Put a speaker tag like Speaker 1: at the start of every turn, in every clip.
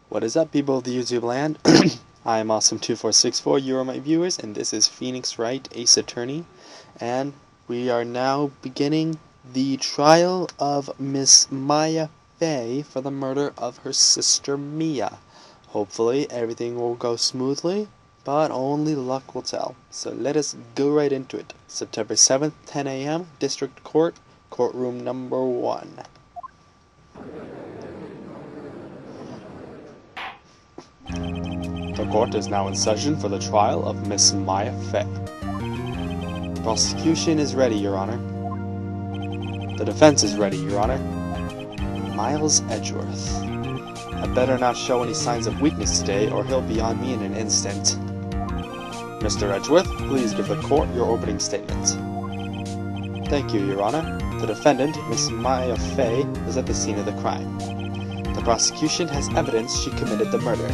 Speaker 1: What is up, people of the YouTube land? I am Awesome2464, you are my viewers, and this is Phoenix Wright, Ace Attorney, and we are now beginning the trial of Miss Maya Fey for the murder of her sister Mia. Hopefully everything will go smoothly, but only luck will tell. So let us go right into it. September 7th, 10 a.m., District Court, Courtroom number 1. The court is now in session for the trial of Miss Maya Fey. The prosecution is ready, Your Honor. The defense is ready, Your Honor. Miles Edgeworth. I better not show any signs of weakness today, or he'll be on me in an instant. Mr. Edgeworth, please give the court your opening statement. Thank you, Your Honor. The defendant, Miss Maya Fey, is at the scene of the crime. The prosecution has evidence she committed the murder,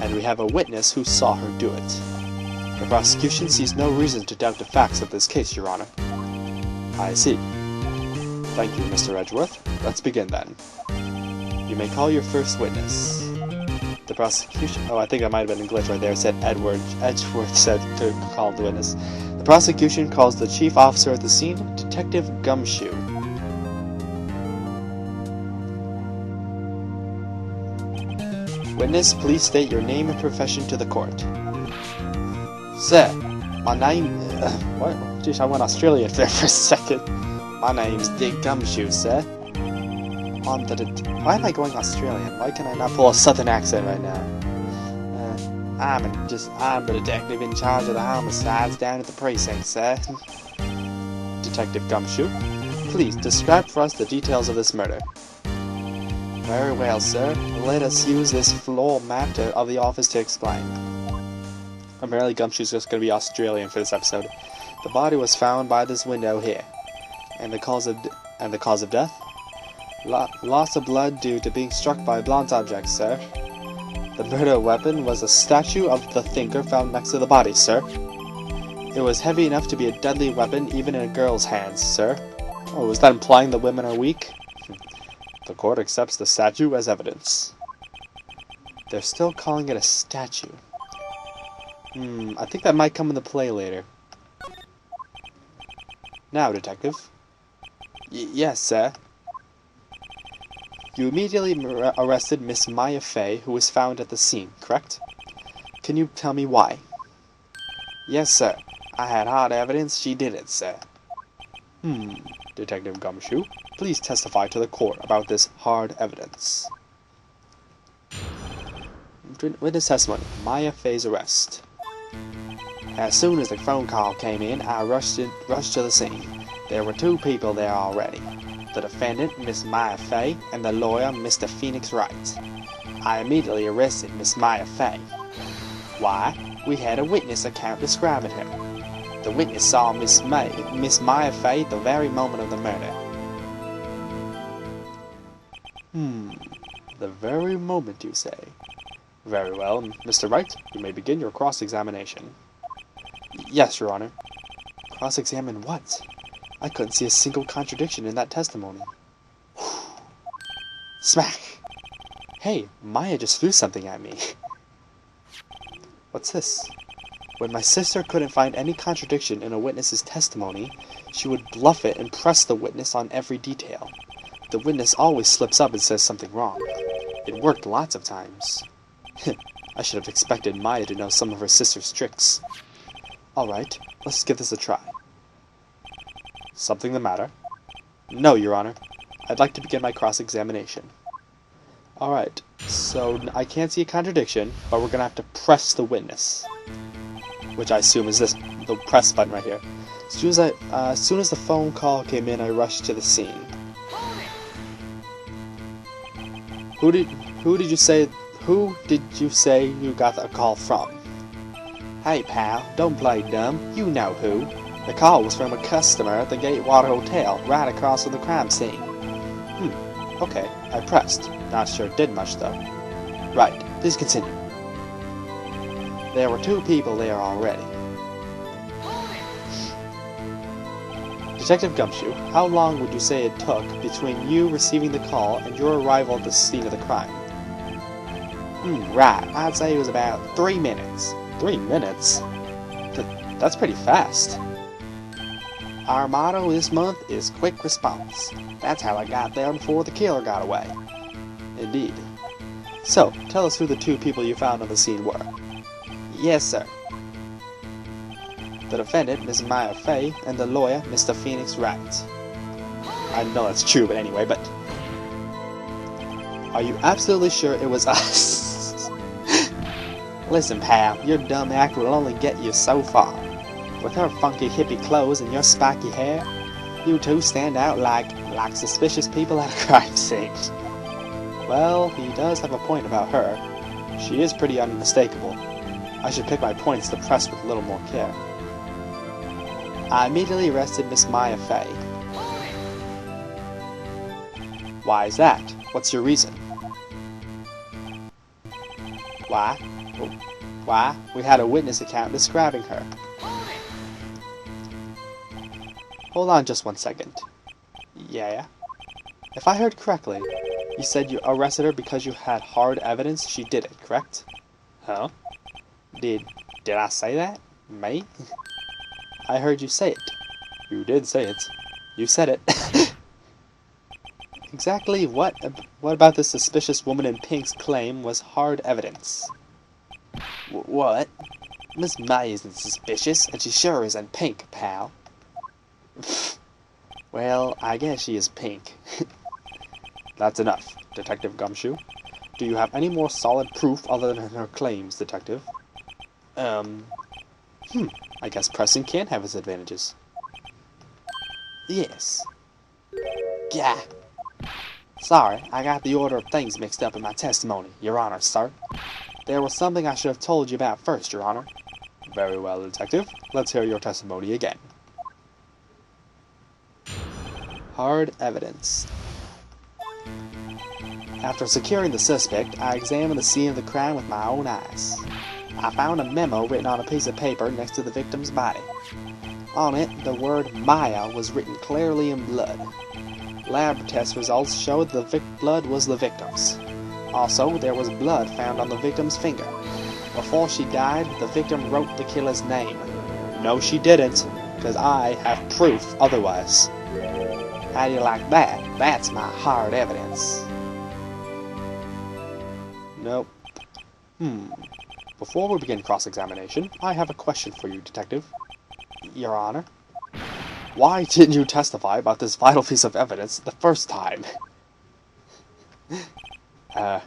Speaker 1: and we have a witness who saw her do it. The prosecution sees no reason to doubt the facts of this case, Your Honor. I see. Thank you, Mr. Edgeworth. Let's begin then. You may call your first witness. The prosecution... Oh, I think I might have been a glitch right there. It said Edgeworth said to call the witness. The prosecution calls the chief officer at the scene, Detective Gumshoe. Witness, please state your name and profession to the court. Sir, my name... what? Jeez, I went Australian there for a second. My name's Dick Gumshoe, sir. Why am I going Australian? Why can I not pull a southern accent right now? I'm the detective in charge of the homicides down at the precinct, sir. Detective Gumshoe, please describe for us the details of this murder. Very well, sir. Let us use this floor map of the office to explain. Apparently Gumshoe's just going to be Australian for this episode. The body was found by this window here. And the cause of death? Loss of blood due to being struck by a blunt object, sir. The murder weapon was a statue of the thinker found next to the body, sir. It was heavy enough to be a deadly weapon even in a girl's hands, sir. Oh, is that implying that women are weak? The court accepts the statue as evidence. They're still calling it a statue. I think that might come into play later. Now, detective. Yes, sir. You immediately arrested Miss Maya Fey, who was found at the scene, correct? Can you tell me why? Yes, sir. I had hard evidence she did it, sir. Detective Gumshoe, please testify to the court about this hard evidence. Witness testimony. Maya Fey's arrest. As soon as the phone call came in, I rushed to the scene. There were two people there already. The defendant, Miss Maya Fey, and the lawyer, Mr. Phoenix Wright. I immediately arrested Miss Maya Fey. Why? We had a witness account describing her. The witness saw Miss Maya Fey the very moment of the murder. The very moment, you say? Very well, Mr. Wright, you may begin your cross-examination. Yes, Your Honor. Cross-examine what? I couldn't see a single contradiction in that testimony. Smack! Hey, Maya just threw something at me. What's this? When my sister couldn't find any contradiction in a witness's testimony, she would bluff it and press the witness on every detail. The witness always slips up and says something wrong. It worked lots of times. I should have expected Maya to know some of her sister's tricks. Alright, let's give this a try. Something the matter? No, Your Honor. I'd like to begin my cross-examination. Alright, so I can't see a contradiction, but we're gonna have to press the witness. Which I assume is this, the press button right here. As soon as the phone call came in, I rushed to the scene. Who did you say you got a call from? Hey pal, don't play dumb, you know who. The call was from a customer at the Gatewater Hotel, right across from the crime scene. Okay, I pressed. Not sure it did much though. Right, please continue. There were two people there already. Detective Gumshoe, how long would you say it took between you receiving the call and your arrival at the scene of the crime? Right. I'd say it was about 3 minutes. 3 minutes? That's pretty fast. Our motto this month is quick response. That's how I got there before the killer got away. Indeed. So, tell us who the 2 people you found on the scene were. Yes, sir. The defendant, Miss Maya Fey, and the lawyer, Mr. Phoenix Wright. I know that's true, but anyway, but... Are you absolutely sure it was us? Listen, pal, your dumb act will only get you so far. With her funky hippie clothes and your spiky hair, you 2 stand out like suspicious people at a crime scene. Well, he does have a point about her. She is pretty unmistakable. I should pick my points to press with a little more care. I immediately arrested Miss Maya Fey. Why is that? What's your reason? Why? Why? We had a witness account describing her. Hold on just 1 second. Yeah? If I heard correctly, you said you arrested her because you had hard evidence she did it, correct? Huh? Did I say that? Me? I heard you say it. You did say it. You said it. Exactly what about the suspicious woman in pink's claim was hard evidence? What? Miss May isn't suspicious, and she sure isn't pink, pal. Well, I guess she is pink. That's enough, Detective Gumshoe. Do you have any more solid proof other than her claims, Detective? I guess pressing can have its advantages. Yes. Yeah. Sorry, I got the order of things mixed up in my testimony, Your Honor, sir. There was something I should have told you about first, Your Honor. Very well, Detective. Let's hear your testimony again. Hard evidence. After securing the suspect, I examined the scene of the crime with my own eyes. I found a memo written on a piece of paper next to the victim's body. On it, the word Maya was written clearly in blood. Lab test results showed the blood was the victim's. Also, there was blood found on the victim's finger. Before she died, the victim wrote the killer's name. No, she didn't, because I have proof otherwise. How do you like that? That's my hard evidence. Nope. Before we begin cross-examination, I have a question for you, Detective. Your Honor? Why didn't you testify about this vital piece of evidence the first time? I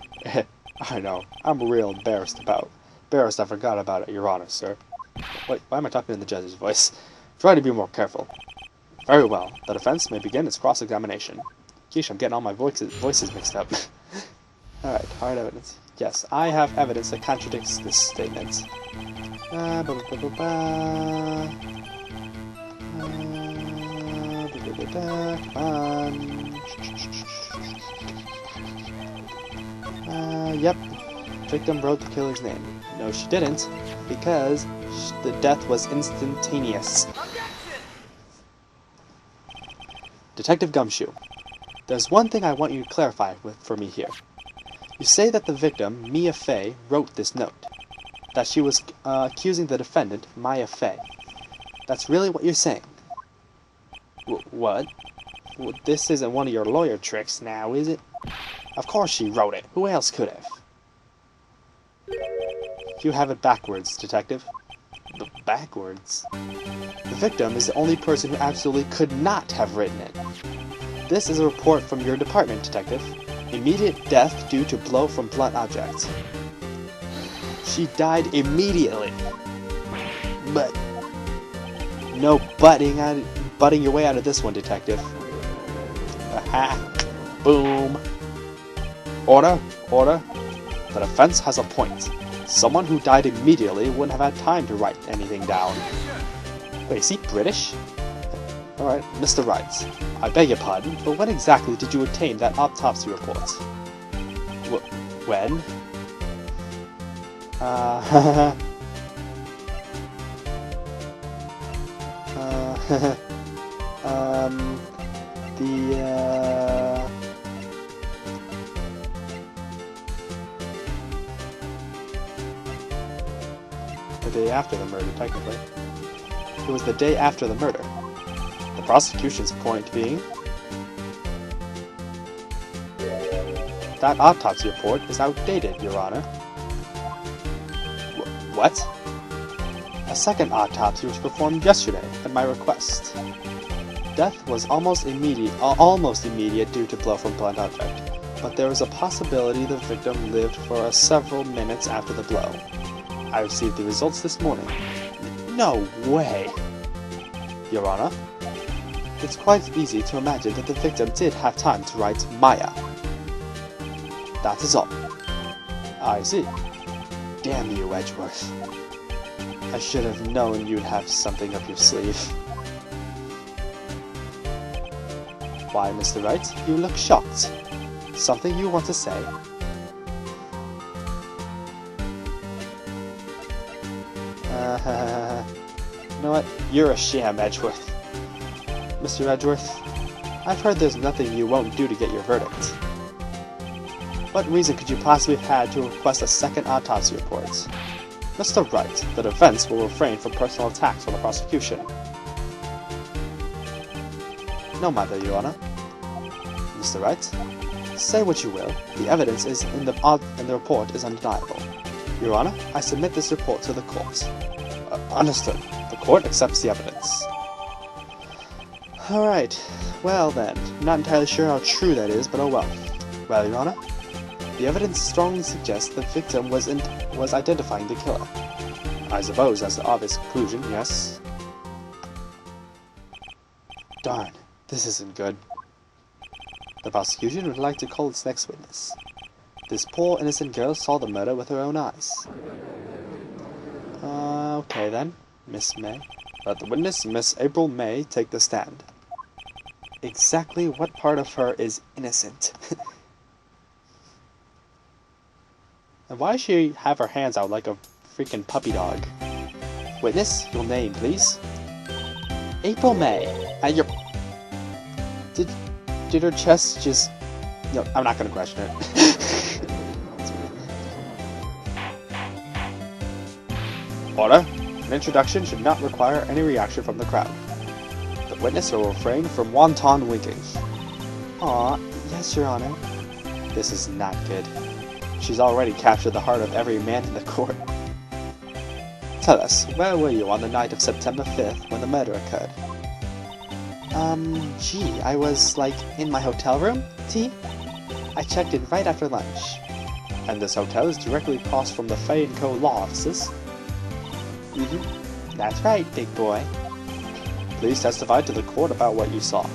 Speaker 1: know. I'm real embarrassed I forgot about it, Your Honor, sir. Wait, why am I talking in the judge's voice? Try to be more careful. Very well. The defense may begin its cross-examination. Geesh, I'm getting all my voices mixed up. Alright, hard evidence. Yes, I have evidence that contradicts this statement. Come on. Yep. Victim wrote the killer's name. No, she didn't, because the death was instantaneous. Detective Gumshoe, there's one thing I want you to clarify for me here. You say that the victim, Mia Fey, wrote this note. That she was accusing the defendant, Maya Fey. That's really what you're saying. What? Well, this isn't one of your lawyer tricks now, is it? Of course she wrote it. Who else could have? You have it backwards, Detective. Backwards? The victim is the only person who absolutely could not have written it. This is a report from your department, Detective. Immediate death due to blow from blunt object. She died immediately. But no butting your way out of this one, Detective. Aha. Boom. Order. The defense has a point. Someone who died immediately wouldn't have had time to write anything down. Wait, is he British? Alright, Mr. Wright. I beg your pardon, but when exactly did you obtain that autopsy report? When? day after the murder, technically. It was the day after the murder. The prosecution's point being that autopsy report is outdated, Your Honor. What? A second autopsy was performed yesterday, at my request. Death was almost immediate due to blow from blunt object, but there was a possibility the victim lived for several minutes after the blow. I received the results this morning. No way! Your Honor, it's quite easy to imagine that the victim did have time to write Maya. That is all. I see. Damn you, Edgeworth. I should have known you'd have something up your sleeve. Why, Mr. Wright, you look shocked. Something you want to say? You know what? You're a sham, Edgeworth. Mr. Edgeworth, I've heard there's nothing you won't do to get your verdict. What reason could you possibly have had to request a second autopsy report? Mr. Wright, the defense will refrain from personal attacks on the prosecution. No matter, Your Honor. Mr. Wright, say what you will, the evidence is in the report is undeniable. Your Honor, I submit this report to the court. Understood. The court accepts the evidence. Alright, well then, I'm not entirely sure how true that is, but oh well. Well, Your Honor, the evidence strongly suggests the victim was identifying the killer. I suppose that's the obvious conclusion, yes? Darn, this isn't good. The prosecution would like to call its next witness. This poor innocent girl saw the murder with her own eyes. Okay then, Miss May. Let the witness, Miss April May, take the stand. Exactly what part of her is innocent? And why does she have her hands out like a freaking puppy dog? Witness, your name, please. April May. And your... Did her chest just... No, I'm not gonna question it. Order. An introduction should not require any reaction from the crowd. The witness will refrain from wanton winking. Aw, yes, Your Honor. This is not good. She's already captured the heart of every man in the court. Tell us, where were you on the night of September 5th when the murder occurred? Gee, I was, like, in my hotel room, T? I checked in right after lunch. And this hotel is directly across from the Fay & Co. law offices? Mm-hmm. That's right, big boy. Please testify to the court about what you saw.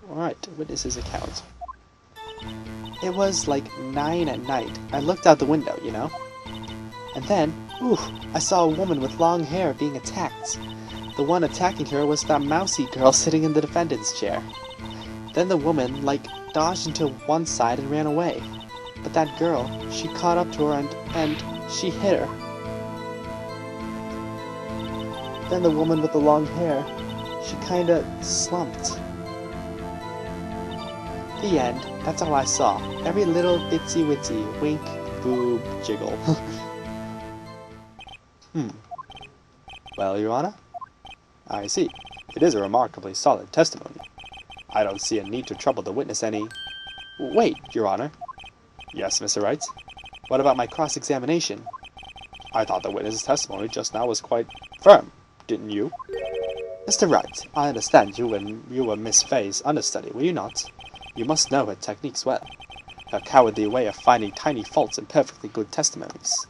Speaker 1: Alright, witness's account. It was like 9 at night. I looked out the window, you know? And then, I saw a woman with long hair being attacked. The one attacking her was that mousy girl sitting in the defendant's chair. Then the woman, like, dodged into one side and ran away. But that girl, she caught up to her and she hit her. Then the woman with the long hair, she kinda slumped. The end. That's all I saw. Every little itsy-witsy wink, boob, jiggle. Well, Your Honor? I see. It is a remarkably solid testimony. I don't see a need to trouble the witness any... Wait, Your Honor. Yes, Mr. Wright? What about my cross-examination? I thought the witness's testimony just now was quite firm, didn't you? Mr. Wright, I understand you were Miss Fay's understudy, were you not? You must know her techniques well. Her cowardly way of finding tiny faults in perfectly good testimonies.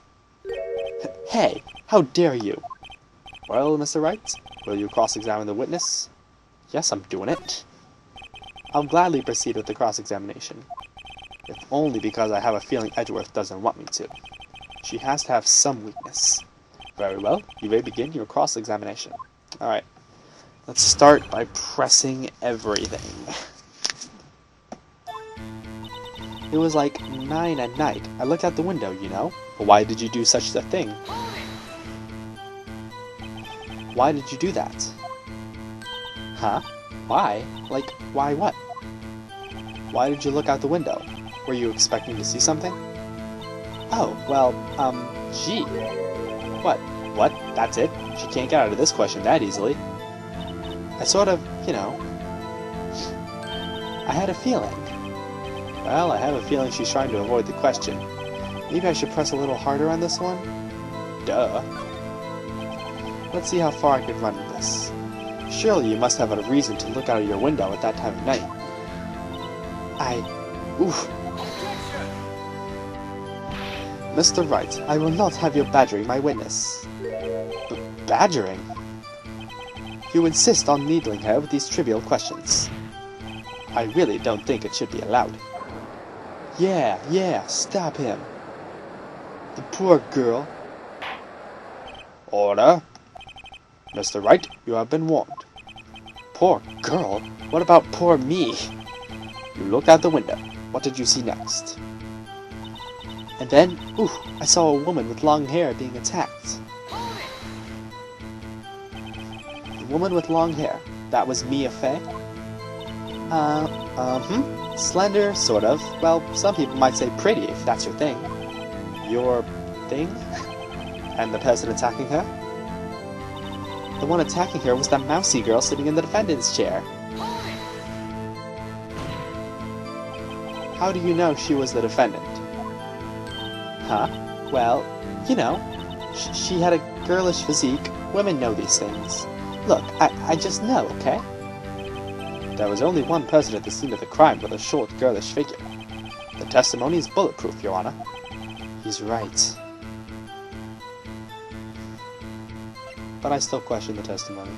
Speaker 1: Hey, how dare you! Well, Mr. Wright, will you cross-examine the witness? Yes, I'm doing it. I'll gladly proceed with the cross-examination. If only because I have a feeling Edgeworth doesn't want me to. She has to have some weakness. Very well, you may begin your cross-examination. Alright, let's start by pressing everything. It was like 9 at night. I looked out the window, you know. But why did you do such a thing? Why did you do that? Huh? Why? Like, why what? Why did you look out the window? Were you expecting to see something? Oh, well, gee. What? What? That's it? She can't get out of this question that easily. I sort of, I had a feeling. Well, I have a feeling she's trying to avoid the question. Maybe I should press a little harder on this one? Duh. Let's see how far I can run with this. Surely you must have a reason to look out of your window at that time of night. Oof. Mr. Wright, I will not have you badgering my witness. Badgering? You insist on needling her with these trivial questions. I really don't think it should be allowed. Yeah, stop him. The poor girl. Order. Mr. Wright, you have been warned. Poor girl? What about poor me? You looked out the window. What did you see next? And then, I saw a woman with long hair being attacked. The woman with long hair. That was Mia Fey? Slender, sort of. Well, some people might say pretty, if that's your thing. Your thing? And the person attacking her? The one attacking her was that mousy girl sitting in the defendant's chair. How do you know she was the defendant? Huh? Well, she had a girlish physique. Women know these things. Look, I just know, okay? There was only one person at the scene of the crime with a short, girlish figure. The testimony is bulletproof, Your Honor. He's right. But I still question the testimony.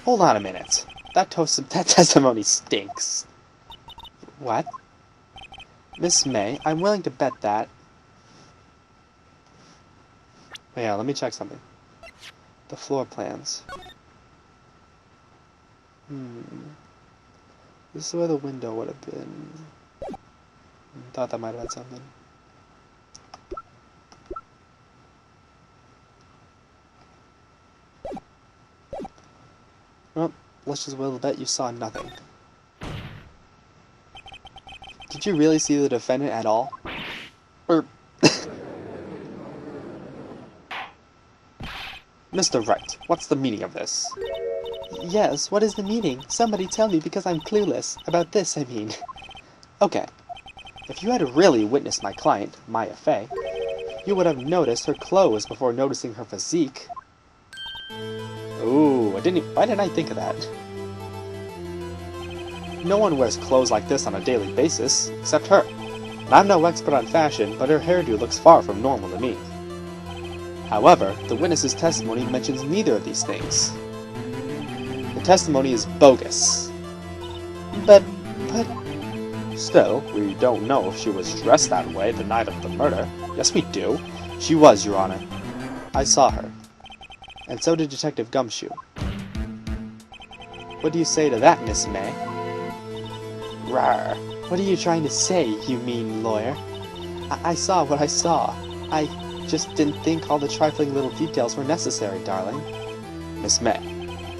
Speaker 1: Hold on a minute. That testimony stinks. What? Miss May, I'm willing to bet that... Wait, yeah, let me check something. The floor plans. This is where the window would have been. Thought that might have had something. Well, let's just will bet you saw nothing. Did you really see the defendant at all? Or... Mr. Wright, what's the meaning of this? Yes, what is the meaning? Somebody tell me because I'm clueless. About this, I mean. Okay. If you had really witnessed my client, Maya Fey, you would have noticed her clothes before noticing her physique. Ooh, why didn't I think of that? No one wears clothes like this on a daily basis, except her. And I'm no expert on fashion, but her hairdo looks far from normal to me. However, the witness's testimony mentions neither of these things. The testimony is bogus. But... Still, we don't know if she was dressed that way the night of the murder. Yes, we do. She was, Your Honor. I saw her. And so did Detective Gumshoe. What do you say to that, Miss May? Rawr. What are you trying to say, you mean lawyer? I saw what I saw. I just didn't think all the trifling little details were necessary, darling. Miss May,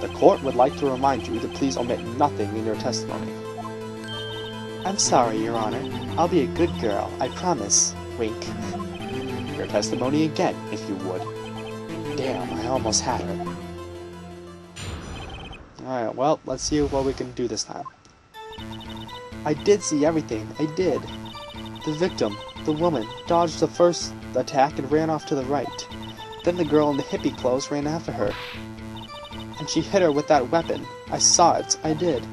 Speaker 1: the court would like to remind you to please omit nothing in your testimony. I'm sorry, Your Honor. I'll be a good girl, I promise. Wink. Your testimony again, if you would. Damn, I almost had her. Alright, well, let's see what we can do this time. I did see everything, I did. The victim, the woman, dodged the first attack and ran off to the right. Then the girl in the hippie clothes ran after her. And she hit her with that weapon. I saw it, I did.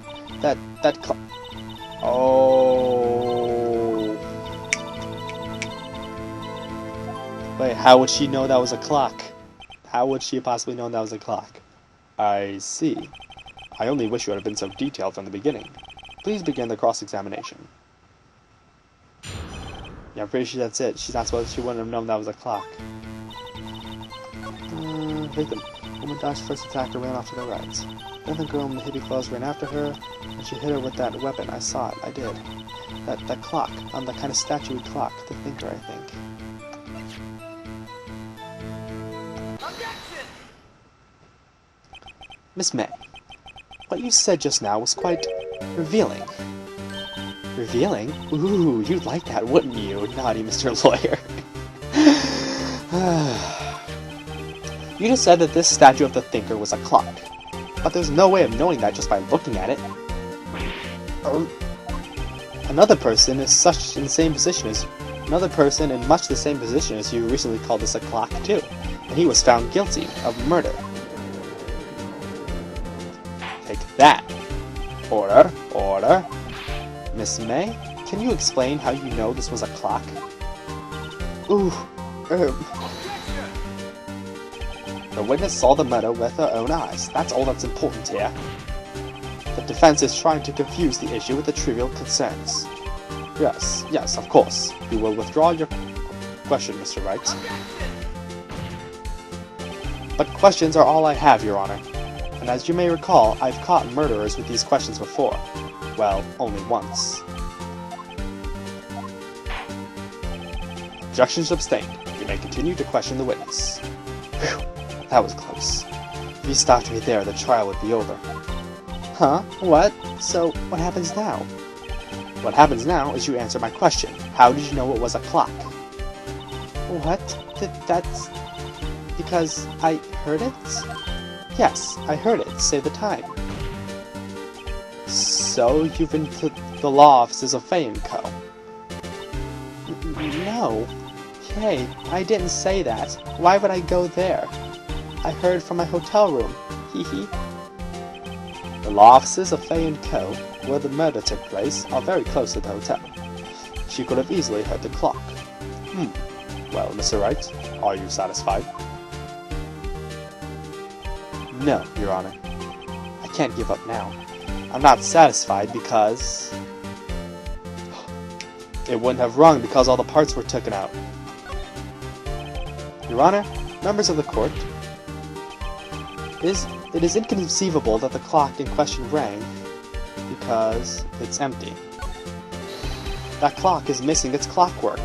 Speaker 1: Oh. Wait, how would she know that was a clock? How would she have possibly known that was a clock? I see. I only wish you had been so detailed from the beginning. Please begin the cross-examination. Yeah, I'm pretty sure that's it. She wouldn't have known that was a clock. Victim. Woman dodged first attack and ran off to the right. Then the girl in the hippie clothes ran after her, and she hit her with that weapon. I saw it. I did. That clock. On the kind of statuey clock. The thinker, I think. Miss May, what you said just now was quite revealing. Revealing? Ooh, you'd like that, wouldn't you, naughty Mr. Lawyer? You just said that this statue of the thinker was a clock. But there's no way of knowing that just by looking at it. Another person in much the same position as you recently called this a clock too, and he was found guilty of murder. Take that. Order, order. Miss May, can you explain how you know this was a clock? Ooh, The witness saw the murder with her own eyes. That's all that's important here. The defense is trying to confuse the issue with the trivial concerns. Yes, of course. You will withdraw your question, Mr. Wright. But questions are all I have, Your Honor. And as you may recall, I've caught murderers with these questions before. Well, only once. Objections abstained. You may continue to question the witness. Phew, that was close. If you stopped me there, the trial would be over. Huh? What? So, what happens now? What happens now is you answer my question. How did you know it was a clock? What? That's... because I heard it? Yes, I heard it. Say the time. So, you've been to the law offices of Fay & Co.? No. Hey, I didn't say that. Why would I go there? I heard from my hotel room. Hee hee. The law offices of Fay & Co., where the murder took place, are very close to the hotel. She could have easily heard the clock. Well, Mr. Wright, are you satisfied? No, Your Honor. I can't give up now. I'm not satisfied because... it wouldn't have rung because all the parts were taken out. Your Honor, members of the court, it is inconceivable that the clock in question rang because it's empty. That clock is missing its clockwork.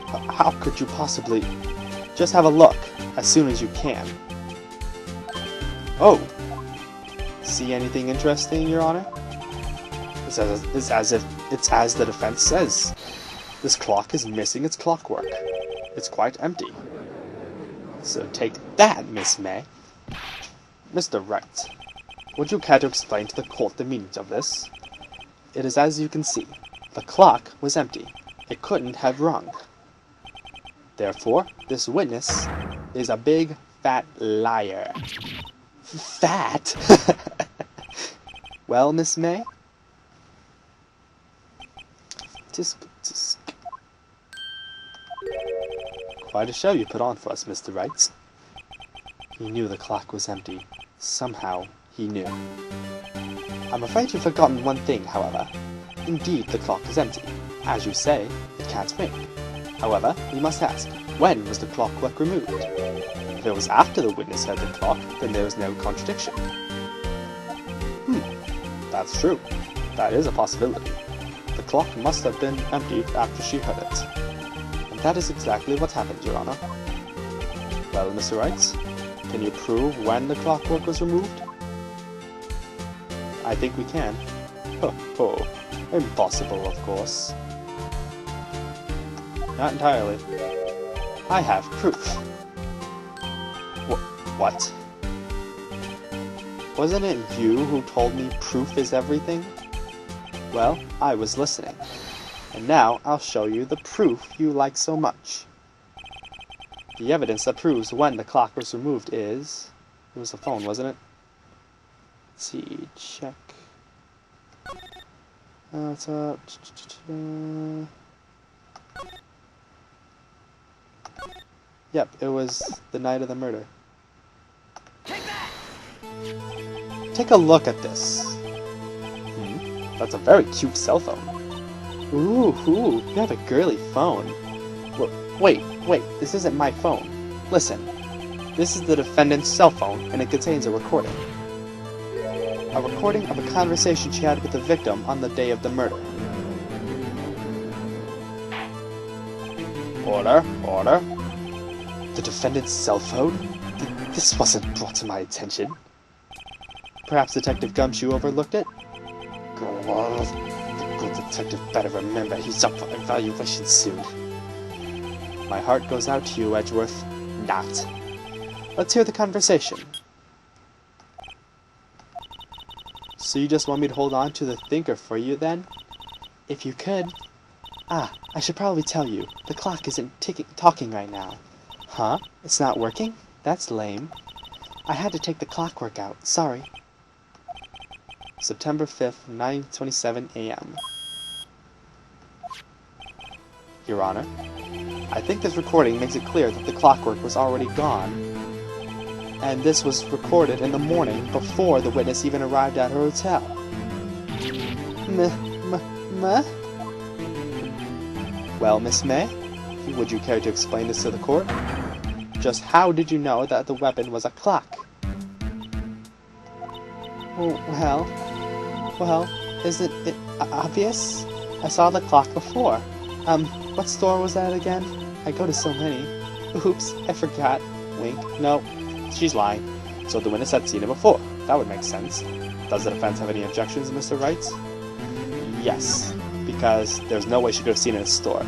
Speaker 1: How could you possibly... Just have a look, as soon as you can. Oh! See anything interesting, Your Honor? It's as the defense says. This clock is missing its clockwork. It's quite empty. So take that, Miss May. Mr. Wright, would you care to explain to the court the meaning of this? It is as you can see. The clock was empty. It couldn't have rung. Therefore, this witness is a big, fat liar. Fat? Well, Miss May? Tisk. Quite a show you put on for us, Mr. Wright. He knew the clock was empty. Somehow, he knew. I'm afraid you've forgotten one thing, however. Indeed, the clock is empty. As you say, it can't ring. However, we must ask, when was the clockwork removed? If it was after the witness heard the clock, then there is no contradiction. That's true. That is a possibility. The clock must have been emptied after she heard it. And that is exactly what happened, Your Honor. Well, Mr. Wright, can you prove when the clockwork was removed? I think we can. Oh, impossible, of course. Not entirely. I have proof. What? Wasn't it you who told me proof is everything? Well, I was listening. And now I'll show you the proof you like so much. The evidence that proves when the clock was removed is... It was the phone, wasn't it? Let's see, check. Yep, it was the night of the murder. Take a look at this. That's a very cute cell phone. Ooh, you have a girly phone. Wait, this isn't my phone. Listen, this is the defendant's cell phone, and it contains a recording. A recording of a conversation she had with the victim on the day of the murder. Order. The defendant's cell phone? This wasn't brought to my attention. Perhaps Detective Gumshoe overlooked it? Well, the good detective better remember he's up for evaluation soon. My heart goes out to you, Edgeworth. Not. Let's hear the conversation. So you just want me to hold on to the thinker for you, then? If you could. Ah, I should probably tell you. The clock isn't talking right now. Huh? It's not working? That's lame. I had to take the clockwork out. Sorry. September 5th, 9:27 a.m. Your Honor, I think this recording makes it clear that the clockwork was already gone, and this was recorded in the morning before the witness even arrived at her hotel. Well, Miss May, would you care to explain this to the court? Just how did you know that the weapon was a clock? Well, isn't it obvious? I saw the clock before. What store was that again? I go to so many. Oops, I forgot. Wink. No, she's lying. So the witness had seen it before. That would make sense. Does the defense have any objections, Mr. Wright? Yes, because there's no way she could have seen it in a store.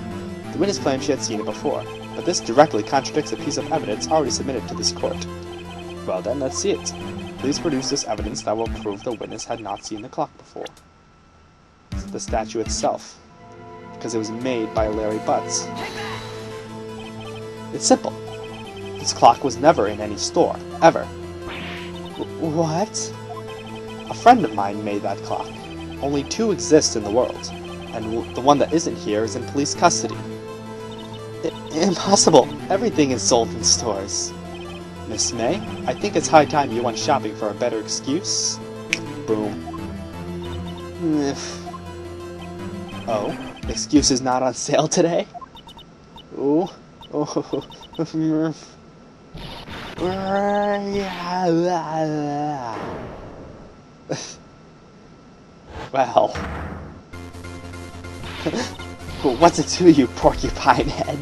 Speaker 1: The witness claimed she had seen it before, but this directly contradicts a piece of evidence already submitted to this court. Well then, let's see it. Please produce this evidence that will prove the witness had not seen the clock before. The statue itself, because it was made by Larry Butts. It's simple. This clock was never in any store, ever. What? A friend of mine made that clock. Only 2 exist in the world, and the one that isn't here is in police custody. Impossible! Everything is sold in stores. Miss May, I think it's high time you went shopping for a better excuse. Boom. Oh, excuse is not on sale today? Ooh. Oh. Well. What's it to you, porcupine head?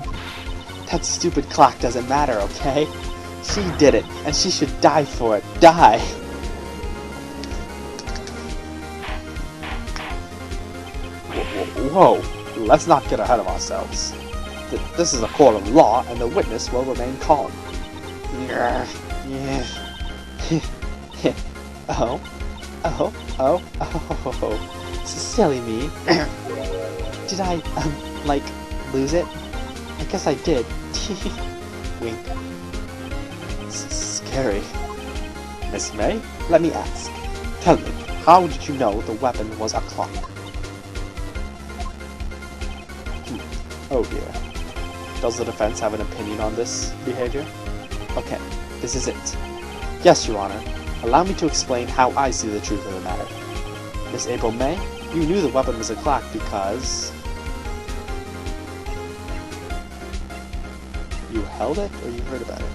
Speaker 1: That stupid clock doesn't matter, okay? She did it, and she should die for it. Die! Whoa, let's not get ahead of ourselves. This is a court of law, and the witness will remain calm. Oh. Silly me. Did I, lose it? I guess I did. Wink. Scary. Miss May, let me ask. Tell me, how did you know the weapon was a clock? Oh dear. Does the defense have an opinion on this behavior? Okay, this is it. Yes, Your Honor. Allow me to explain how I see the truth of the matter. Miss April May, you knew the weapon was a clock because... you held it, or you heard about it?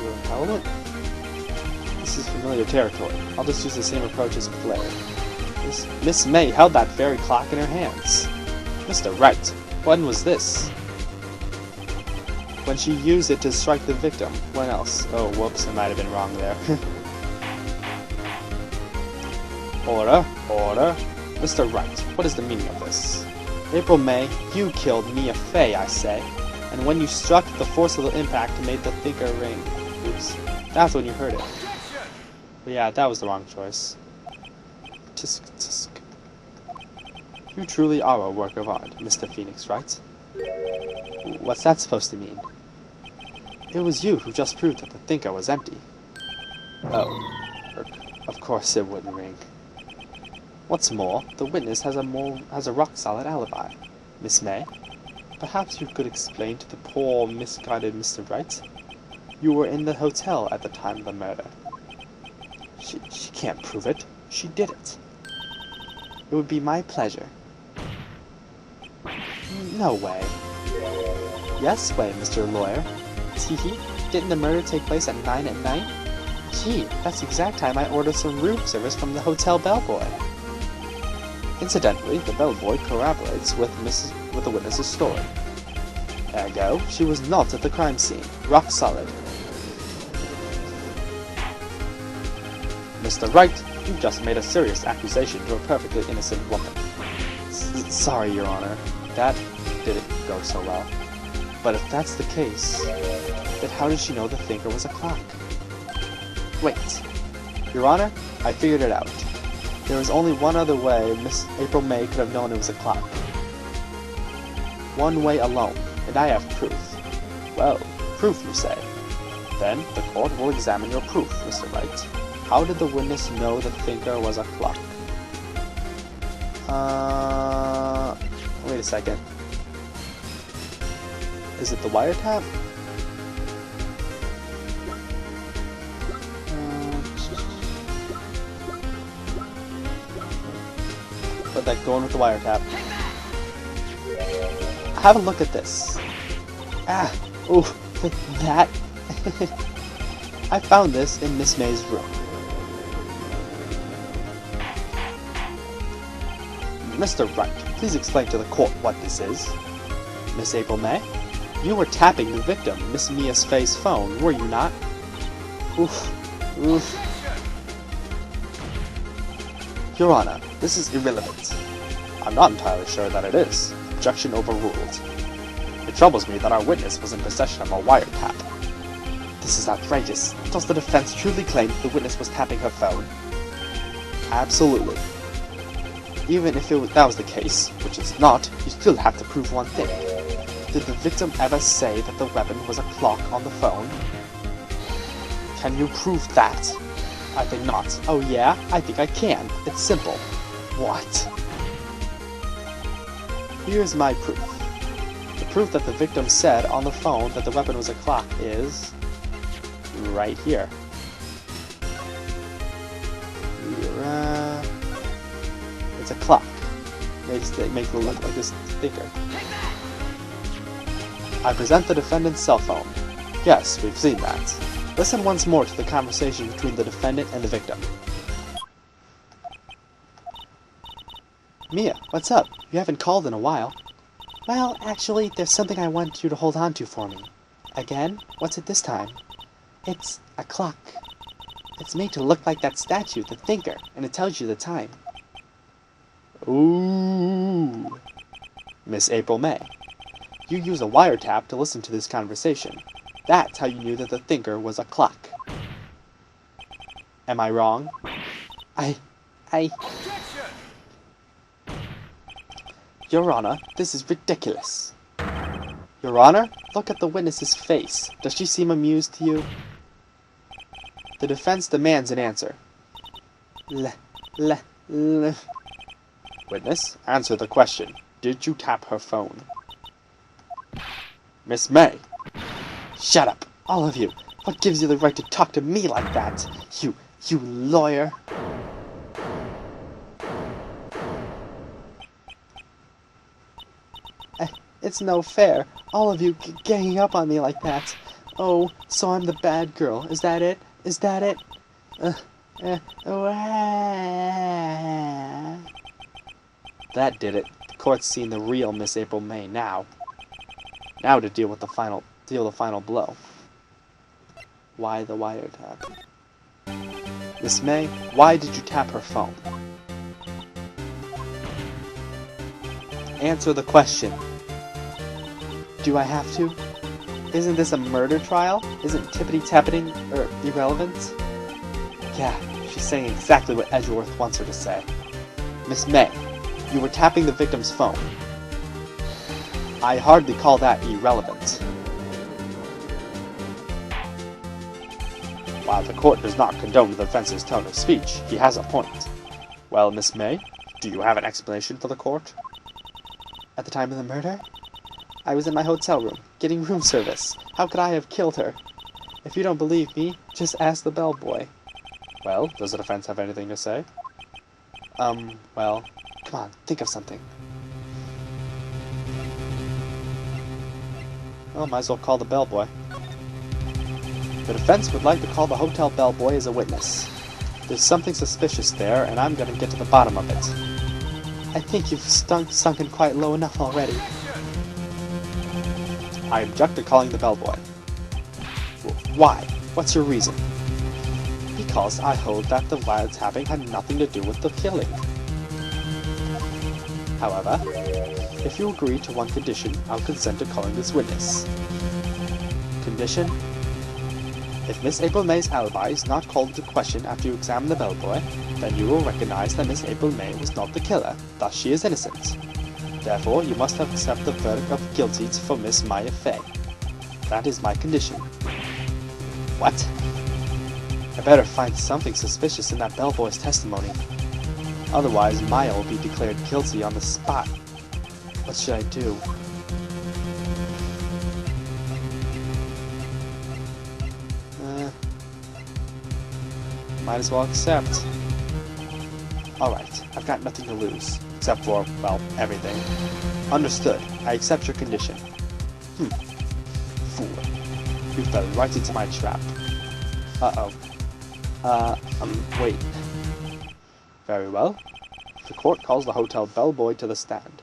Speaker 1: You held it? This is familiar territory. I'll just use the same approach as with Larry. Miss May held that very clock in her hands. Mr. Wright, when was this? When she used it to strike the victim. When else? Oh, whoops, I might have been wrong there. Order. Mr. Wright, what is the meaning of this? April May, you killed Mia Fey, I say. And when you struck, the force of the impact made the thinker ring. Oops. That's when you heard it. But yeah, that was the wrong choice. Tisk, tisk. You truly are a work of art, Mr. Phoenix, right? What's that supposed to mean? It was you who just proved that the thinker was empty. Oh. Of course it wouldn't ring. What's more, the witness has a rock-solid alibi. Miss May, perhaps you could explain to the poor, misguided Mr. Wright. You were in the hotel at the time of the murder. She can't prove it. She did it. It would be my pleasure. No way. Yes way, Mr. Lawyer. Teehee, didn't the murder take place at 9 at night? Gee, that's the exact time I ordered some room service from the hotel bellboy. Incidentally, the bellboy corroborates with the witness's story. Ergo, she was not at the crime scene. Rock solid. Mr. Wright, you just made a serious accusation to a perfectly innocent woman. Sorry, Your Honor. That didn't go so well. But if that's the case, then how did she know the thinker was a clock? Wait. Your Honor, I figured it out. There was only one other way Miss April May could have known it was a clock. One way alone, and I have proof. Well, proof you say. Then the court will examine your proof, Mr. Wright. How did the witness know the thinker was a clock? Wait a second. Is it the wiretap? Put that going with the wiretap. Have a look at this. Ooh, that. I found this in Miss May's room. Mr. Wright, please explain to the court what this is. Miss April May, you were tapping the victim, Miss Mia's Faye's phone, were you not? Oof. Oof. Your Honor, this is irrelevant. I'm not entirely sure that it is. Objection overruled. It troubles me that our witness was in possession of a wiretap. This is outrageous. Does the defense truly claim that the witness was tapping her phone? Absolutely. Even if that was the case, which it's not, you still have to prove one thing. Did the victim ever say that the weapon was a clock on the phone? Can you prove that? I think not. Oh yeah? I think I can. It's simple. What? Here's my proof. The proof that the victim said on the phone that the weapon was a clock is right here. It's a clock. They make it look like this thinker. I present the defendant's cell phone. Yes, we've seen that. Listen once more to the conversation between the defendant and the victim. Mia, what's up? You haven't called in a while. Well, actually, there's something I want you to hold on to for me. Again? What's it this time? It's a clock. It's made to look like that statue, the thinker, and it tells you the time. Ooh. Miss April May, you use a wiretap to listen to this conversation. That's how you knew that the thinker was a clock. Am I wrong? Your Honor, this is ridiculous. Your Honor, look at the witness's face. Does she seem amused to you? The defense demands an answer. Witness, answer the question. Did you tap her phone? Miss May. Shut up, all of you. What gives you the right to talk to me like that? You lawyer. It's no fair. All of you ganging up on me like that. Oh, so I'm the bad girl. Is that it? Is that it? That did it. The court's seen the real Miss April May now. Now to deal the final blow. Why the wiretap? Miss May, why did you tap her phone? Answer the question. Do I have to? Isn't this a murder trial? Isn't tippity-tapping irrelevant? Yeah, she's saying exactly what Edgeworth wants her to say. Miss May, you were tapping the victim's phone. I hardly call that irrelevant. While the court does not condone the defense's tone of speech, he has a point. Well, Miss May, do you have an explanation for the court? At the time of the murder? I was in my hotel room, getting room service. How could I have killed her? If you don't believe me, just ask the bellboy. Well, does the defense have anything to say? Well, come on, think of something. Well, might as well call the bellboy. The defense would like to call the hotel bellboy as a witness. There's something suspicious there, and I'm gonna get to the bottom of it. I think you've sunken quite low enough already. I object to calling the bellboy. Why? What's your reason? Because I hold that the wiretapping had nothing to do with the killing. However, if you agree to one condition, I'll consent to calling this witness. Condition: if Miss April May's alibi is not called into question after you examine the bellboy, then you will recognize that Miss April May was not the killer, thus she is innocent. Therefore, you must accept the verdict of guilty for Miss Maya Fey. That is my condition. What? I better find something suspicious in that bellboy's testimony. Otherwise, Maya will be declared guilty on the spot. What should I do? Might as well accept. Alright, I've got nothing to lose. Except for, well, everything. Understood. I accept your condition. Fool. You fell right into my trap. Uh-oh. Wait. Very well. The court calls the hotel bellboy to the stand.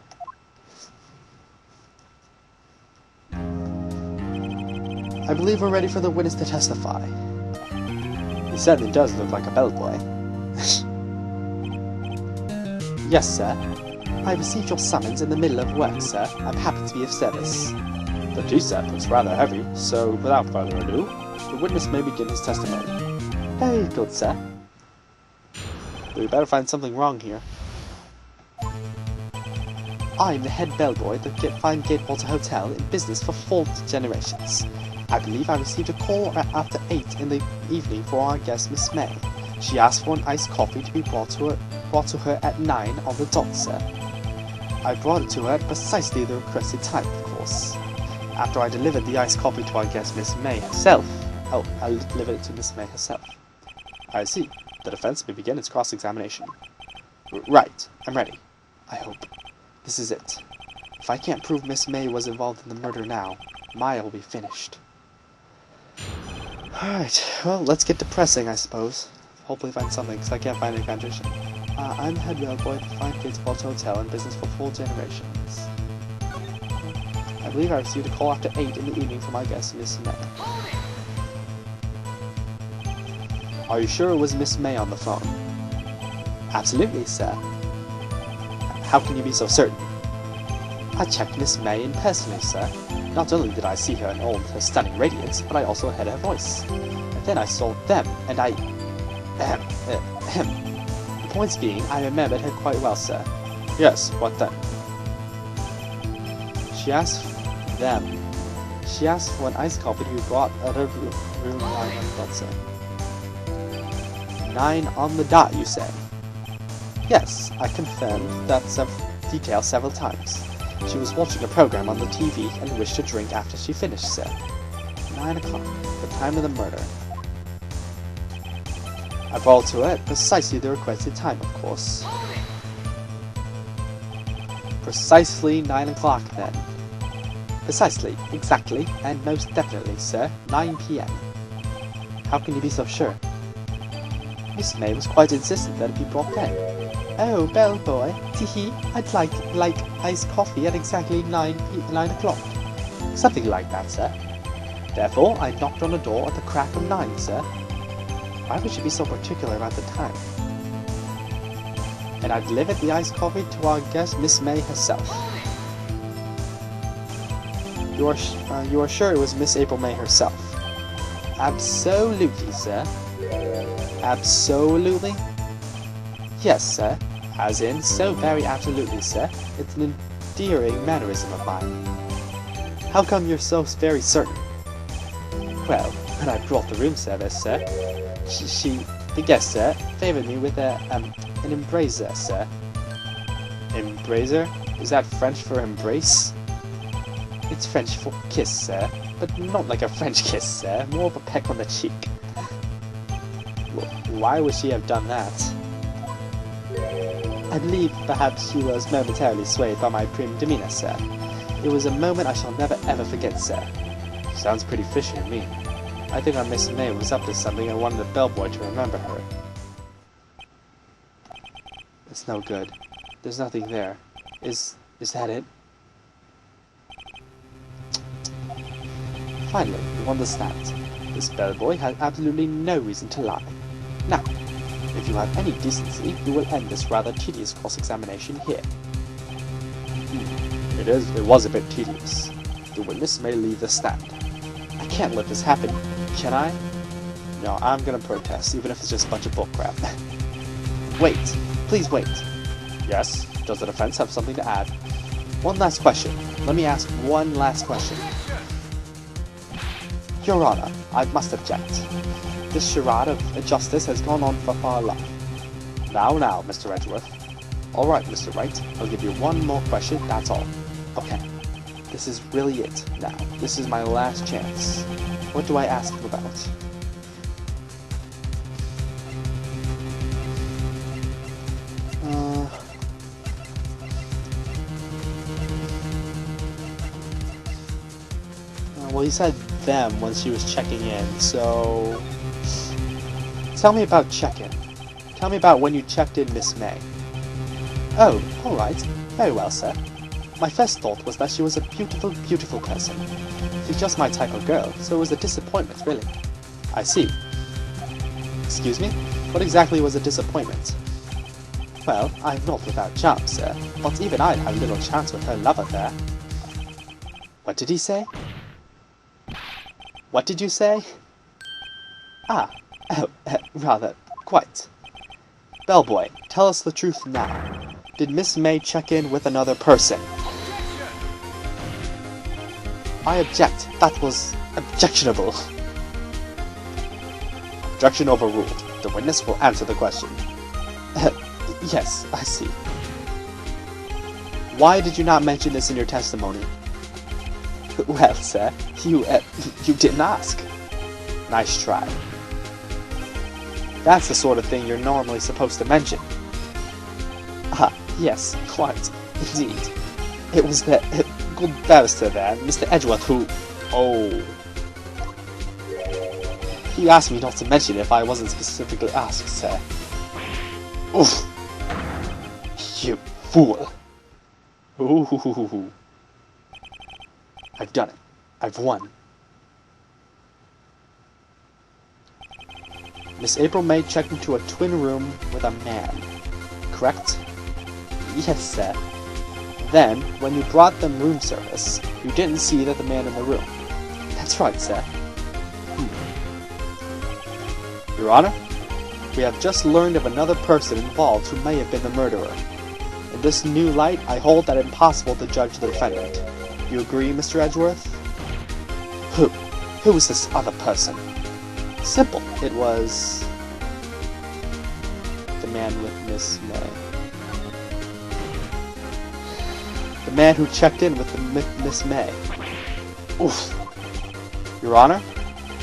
Speaker 1: I believe we're ready for the witness to testify. He certainly does look like a bellboy. Yes, sir. I received your summons in the middle of work, sir. I'm happy to be of service. The G-set looks rather heavy, so without further ado, the witness may begin his testimony. Very good, sir. We better find something wrong here. I'm the head bellboy at the fine Gatewater Hotel in business for 4 generations. I believe I received a call after 8 in the evening for our guest Miss May. She asked for an iced coffee to be brought to her at 9 on the dot, sir. I brought it to her at precisely the requested time, of course. After I delivered the iced coffee to our guest Miss May herself. Oh, I delivered it to Miss May herself. I see. The defense may begin its cross-examination. Right. I'm ready. I hope. This is it. If I can't prove Miss May was involved in the murder now, Maya will be finished. Alright, well, let's get depressing, I suppose. Hopefully find something, because I can't find any foundation. I'm the head bellboy at the fine Gatewater Hotel in business for 4 generations. I believe I received a call after 8 in the evening from my guest, Miss May. Are you sure it was Miss May on the phone? Absolutely, sir. How can you be so certain? I checked Miss May in personally, sir. Not only did I see her in all her stunning radiance, but I also heard her voice. And then I saw them, and I... The point being, I remembered her quite well, sir. Yes, what then? She asked for an iced coffee to be brought out of room 9 on the dot, sir. 9 on the dot, you say? Yes, I confirmed that detail several times. She was watching a program on the TV and wished to drink after she finished, sir. 9 o'clock, the time of the murder. I brought it to her at precisely the requested time, of course. Precisely 9 o'clock, then. Precisely, exactly, and most definitely, sir, 9 p.m. How can you be so sure? Miss May was quite insistent that it be brought then. Oh, bellboy, tee-hee, I'd like iced coffee at exactly 9 o'clock. Something like that, sir. Therefore, I knocked on the door at the crack of 9, sir. Why would she be so particular about the time? And I delivered the iced coffee to our guest, Miss May herself. You are sure it was Miss April May herself? Absolutely, sir. Absolutely? Yes, sir. As in, so very absolutely, sir. It's an endearing mannerism of mine. How come you're so very certain? Well, when I brought the room service, sir, the guest, sir, favored me with an embracer, sir. Embracer? Is that French for embrace? It's French for kiss, sir, but not like a French kiss, sir, more of a peck on the cheek. Why would she have done that? I believe perhaps she was momentarily swayed by my prim demeanor, sir. It was a moment I shall never ever forget, sir. Sounds pretty fishy to me. I think our Miss May was up to something and wanted the bellboy to remember her. It's no good. There's nothing there. Is that it? Finally, you understand. This bellboy has absolutely no reason to lie. Now, if you have any decency, you will end this rather tedious cross-examination here. It was a bit tedious. The witness may leave the stand. I can't let this happen, can I? No, I'm gonna protest, even if it's just a bunch of bullcrap. Wait, please wait. Yes, does the defense have something to add? One last question. Let me ask one last question. Your Honor, I must object. This charade of justice has gone on for far long. Now, Mr. Edgeworth. Alright, Mr. Wright, I'll give you one more question, that's all. Okay. This is really it, now. This is my last chance. What do I ask him about? Well, he said them when she was checking in, so... Tell me about check-in. Tell me about when you checked in Miss May. Oh, alright. Very well, sir. My first thought was that she was a beautiful, beautiful person. She's just my type of girl, so it was a disappointment, really. I see. Excuse me? What exactly was a disappointment? Well, I'm not without charm, sir, but even I'd have little chance with her love affair. What did he say? What did you say? Ah, oh, rather, quite. Bellboy, tell us the truth now. Did Miss May check in with another person? I object. That was objectionable. Objection overruled. The witness will answer the question. Yes, I see. Why did you not mention this in your testimony? Well, sir, you didn't ask. Nice try. That's the sort of thing you're normally supposed to mention. Ah, yes, quite, indeed. It was the good barrister there, Mr. Edgeworth, who... Oh. He asked me not to mention it if I wasn't specifically asked, sir. Oof. You fool. Ooh. I've done it. I've won. Miss April May checked into a twin room with a man, correct? Yes, sir. Then, when you brought them room service, you didn't see the man in the room. That's right, sir. Your Honor, we have just learned of another person involved who may have been the murderer. In this new light, I hold that impossible to judge the defendant. You agree, Mr. Edgeworth? Who? Who was this other person? Simple. It was... the man with Miss May. The man who checked in with the Miss May. Oof. Your Honor,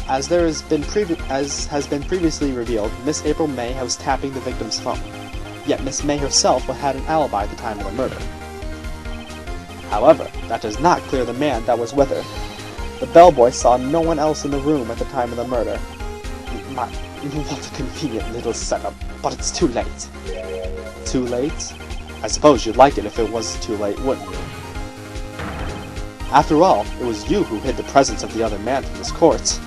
Speaker 1: as has been previously revealed, Miss April May was tapping the victim's phone. Yet Miss May herself had an alibi at the time of the murder. However, that does not clear the man that was with her. The bellboy saw no one else in the room at the time of the murder. What a convenient little setup, but it's too late. Too late? I suppose you'd like it if it was too late, wouldn't you? After all, it was you who hid the presence of the other man from this court.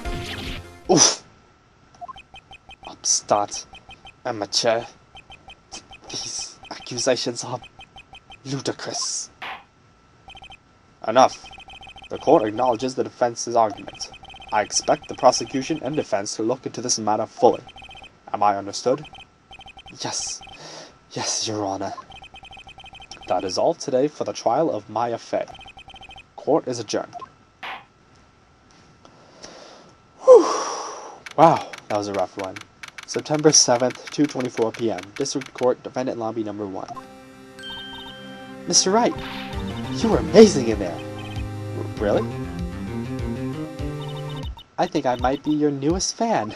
Speaker 1: Oof! Upstart. Amateur. These accusations are ludicrous. Enough. The court acknowledges the defense's argument. I expect the prosecution and defense to look into this matter fully. Am I understood? Yes. Yes, Your Honor. That is all today for the trial of Maya Fey. Court is adjourned. Whew. Wow, that was a rough one. September 7th, 2:24 p.m. District Court, Defendant Lobby Number 1. Mr. Wright, you were amazing in there. Really? I think I might be your newest fan.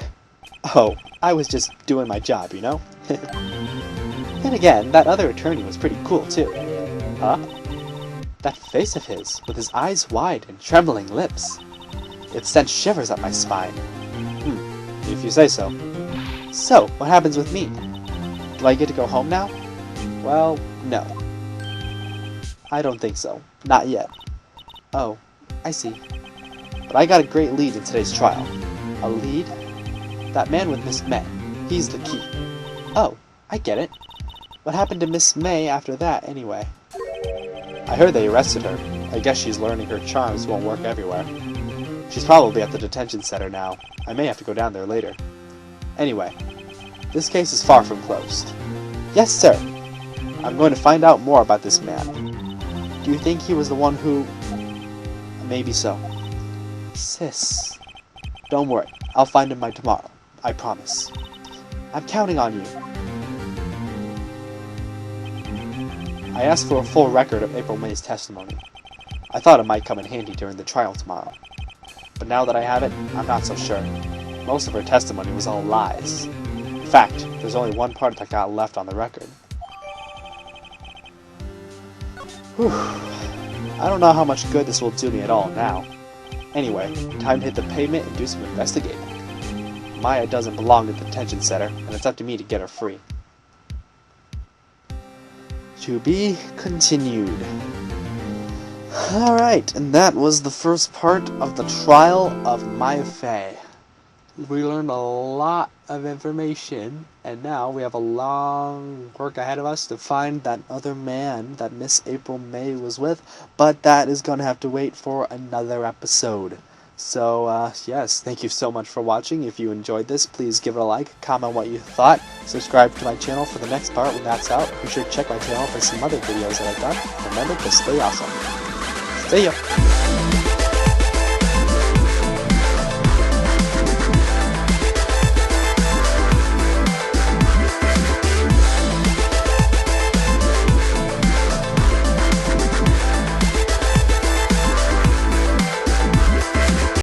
Speaker 1: Oh, I was just doing my job, you know? Then again, that other attorney was pretty cool, too. Huh? That face of his, with his eyes wide and trembling lips. It sent shivers up my spine. If you say so. So, what happens with me? Do I get to go home now? Well, no. I don't think so. Not yet. Oh, I see. But I got a great lead in today's trial. A lead? That man with Miss May. He's the key. Oh, I get it. What happened to Miss May after that, anyway? I heard they arrested her. I guess she's learning her charms won't work everywhere. She's probably at the detention center now. I may have to go down there later. Anyway, this case is far from closed. Yes, sir. I'm going to find out more about this man. Do you think he was the one who... Maybe so. Sis. Don't worry. I'll find him by tomorrow. I promise. I'm counting on you. I asked for a full record of April May's testimony. I thought it might come in handy during the trial tomorrow. But now that I have it, I'm not so sure. Most of her testimony was all lies. In fact, there's only one part that got left on the record. Whew. I don't know how much good this will do me at all now. Anyway, time to hit the pavement and do some investigating. Maya doesn't belong at the detention center, and it's up to me to get her free. To be continued. Alright, and that was the first part of the trial of Maya Fey. We learned a lot of information, and now we have a long work ahead of us to find that other man that Miss April May was with, but that is going to have to wait for another episode. So, yes, thank you so much for watching. If you enjoyed this, please give it a like, comment what you thought, subscribe to my channel for the next part when that's out. Be sure to check my channel for some other videos that I've done. Remember to stay awesome. See ya!